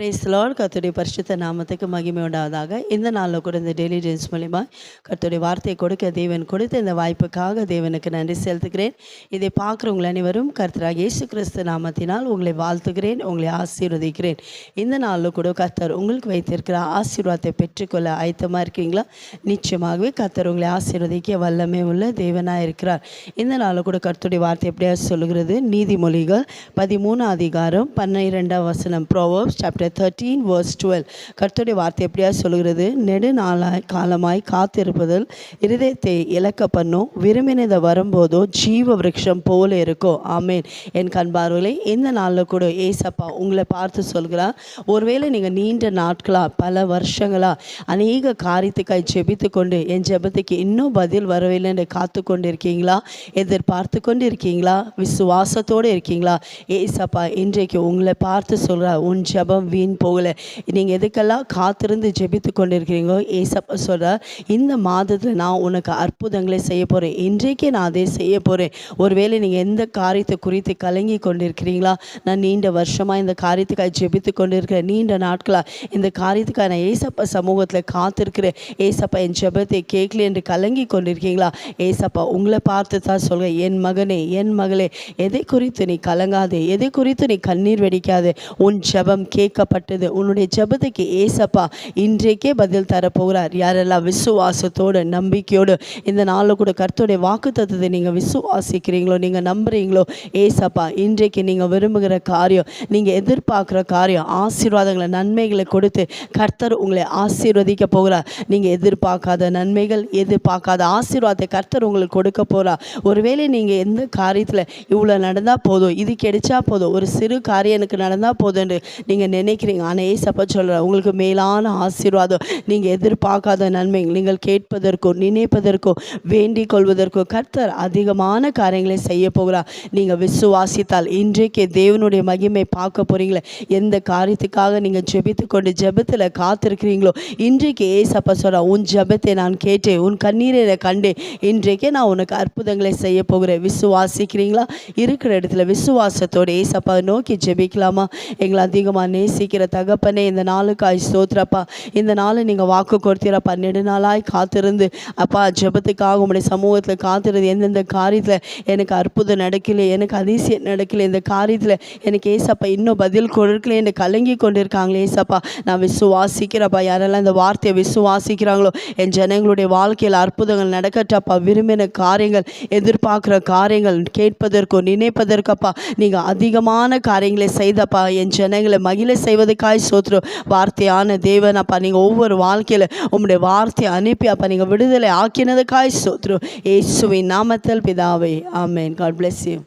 Price Lord. கர்த்தருடைய பரிசுத்த நாமத்துக்கு மகிமை உண்டாவதாக. இந்த நாளில் கூட இந்த டெய்லி டென்ஸ் மூலிமா கர்த்தருடைய வார்த்தையை கொடுக்க தேவன் கொடுத்த இந்த வாய்ப்புக்காக தேவனுக்கு நன்றி செலுத்துகிறேன். இதை பார்க்குறவங்க அனைவரும் கர்த்தராக இயேசு கிறிஸ்து நாமத்தினால் உங்களை வாழ்த்துகிறேன், உங்களை ஆசீர்வதிக்கிறேன். இந்த நாளில் கூட கர்த்தர் உங்களுக்கு வைத்திருக்கிற ஆசீர்வாதத்தை பெற்றுக்கொள்ள ஆயத்தமாக இருக்கீங்களா? நிச்சயமாகவே கர்த்தர் உங்களை ஆசீர்வதிக்க வல்லமை உள்ள தேவனாக இருக்கிறார். இந்த நாளில் கூட கர்த்தருடைய வார்த்தை எப்படியா சொல்லுகிறது? நீதிமொழிகள் 13 அதிகாரம் 12 வசனம், ப்ரோவர்ப்ஸ் சாப்டர் 13 verse 12. கர்த்தருடைய வார்த்தை எப்படியா சொல்லுகிறது? நெடுநாளாய் காலமாய் காத்திருப்பதில் இருதயத்தை இலக்க பண்ணும், விரும்பினதை வரும்போதோ ஜீவ விருட்சம் போல இருக்கும். ஆமேன். என் கண்பார்வலை இந்த நாளில் கூட ஏசப்பா உங்களை பார்த்து சொல்கிறார். ஒருவேளை நீங்கள் நீண்ட நாட்களாக பல வருஷங்களாக அநேக காரியத்துக்காய் ஜெபித்து கொண்டு என் ஜெபத்துக்கு இன்னும் பதில் வரவில்லை என்று காத்து கொண்டு இருக்கீங்களா? எதிர்பார்த்து கொண்டு இருக்கீங்களா? விசுவாசத்தோடு இருக்கீங்களா? ஏசப்பா இன்றைக்கு உங்களை பார்த்து சொல்கிறார், உன் ஜெபம் வீண் போகலை. நீங்கள் எதுக்கெல்லாம் காத்திருந்து ஜெபித்து கொண்டு இருக்கிறீங்களோ ஏசப்பா சொல்கிறார், இந்த மாதத்தில் நான் உனக்கு அற்புதங்களை செய்ய போகிறேன். இன்றைக்கே நான் அதை செய்ய போகிறேன். ஒருவேளை நீங்கள் எந்த காரியத்தை குறித்து கலங்கி கொண்டிருக்கிறீங்களா? நான் நீண்ட வருஷமாக இந்த காரியத்துக்காக ஜெபித்து கொண்டு இருக்கிறேன், நீண்ட நாட்களாக இந்த காரியத்துக்காக நான் ஏசப்பா சமூகத்தில் காத்திருக்கிறேன், ஏசப்பா என் ஜெபத்தை கேட்கல என்று கலங்கி கொண்டிருக்கீங்களா? ஏசப்பா உங்களை பார்த்து தான் சொல்கிறேன், என் மகனே என் மகளே, எதை குறித்து நீ கலங்காதே, எதை குறித்து நீ கண்ணீர் வெடிக்காதே. உன் ஜெபம் கேட்கப்பட்டது. உன்னுடைய ஜெபத்துக்கு ஏசப்பா இன்றைக்கே பதில் தரப்போகிறார். யாரெல்லாம் விசுவாசத்தோடு நம்பிக்கையோடு இந்த நாளில் கூட கர்த்தருடைய வாக்குத்தத்தத்தை நீங்கள் விசுவாசிக்கிறீங்களோ, நீங்கள் நம்புறீங்களோ, ஏசப்பா இன்றைக்கு நீங்கள் விரும்புகிற காரியம், நீங்கள் எதிர்பார்க்குற காரியம், ஆசீர்வாதங்களை நன்மைகளை கொடுத்து கர்த்தர் உங்களை ஆசீர்வதிக்க போகிறார். நீங்கள் எதிர்பார்க்காத நன்மைகள், எதிர்பார்க்காத ஆசீர்வாதத்தை கர்த்தர் உங்களுக்கு கொடுக்க போகிறார். ஒருவேளை நீங்கள் எந்த காரியத்தில் இவ்வளோ நடந்தால் போதும், இது கிடைச்சா போதும், ஒரு சிறு காரியம் எனக்கு நடந்தால் போதும்னு நீங்கள் நினைக்கிறீங்க. ஆனால் ஏசப்பா சொல்கிற உங்களுக்கு மேலான ஆசீர்வாதம், நீங்கள் எதிர்பார்க்காத நன்மை, நீங்கள் கேட்பதற்கோ நினைப்பதற்கோ வேண்டிக் கொள்வதற்கோ கர்த்தர் அதிகமான காரியங்களை செய்ய போகிறார். நீங்கள் விசுவாசித்தால் இன்றைக்கு தேவனுடைய மகிமை பார்க்க போகிறீங்களே. எந்த காரியத்துக்காக நீங்கள் ஜெபித்து கொண்டு ஜெபத்தில் காத்திருக்கிறீங்களோ இன்றைக்கு ஏசப்பா சொல்கிறா, உன் ஜெபத்தை நான் கேட்டேன், உன் கண்ணீரை கண்டேன், இன்றைக்கே நான் உனக்கு அற்புதங்களை செய்ய போகிறேன். விசுவாசிக்கிறீங்களா? இருக்கிற இடத்துல விசுவாசத்தோடு ஏசப்பா நோக்கி ஜெபிக்கலாமா? எங்களை அதிகமாக நேசிக்கிற தகப்பனே, இந்த நாளுக்காய் ஸ்தோத்திரப்பா. இந்த நாளை நீங்கள் வாக்கு கொடுத்தீரப்பா. நெடுநாளாய் காத்திருந்து அப்பா ஜெபத்துக்காக உங்களுடைய சமூகத்தில் காத்திருந்து எந்தெந்த காரியத்தில் எனக்கு அற்புதம் நடக்கலை, எனக்கு அதிசயம் நடக்கலை, இந்த காரியத்தில் எனக்கு ஏசப்பா இன்னும் பதில் கொடுக்கல என்று கலங்கி கொண்டிருக்காங்களே ஏசப்பா, நான் விசுவாசிக்கிறப்பா. யாரெல்லாம் இந்த வார்த்தையை விசுவாசிக்கிறாங்களோ என் ஜனங்களுடைய வாழ்க்கையில் அற்புதங்கள் நடக்கட்டப்பா. விரும்பின காரியங்கள், எதிர்பார்க்குற காரியங்கள், கேட்பதற்கோ நினைப்பதற்கப்பா நீங்கள் அதிகமான காரியங்களை செய்தப்பா. என் ஜனங்களை மகிழ செய்வதற்காய் சோத்திரம். வார்த்தையான தேவன் அப்பா, நீங்கள் ஒவ்வொரு வாழ்க்கையில் உங்களுடைய வார்த்தையை அனுப்பி அப்பா நீங்கள் விடுதலை ஆக்கினதுக்காய் சோத்திரம். இயேசுவின் நாமத்தில் பிதாவே, ஆமென். God bless you.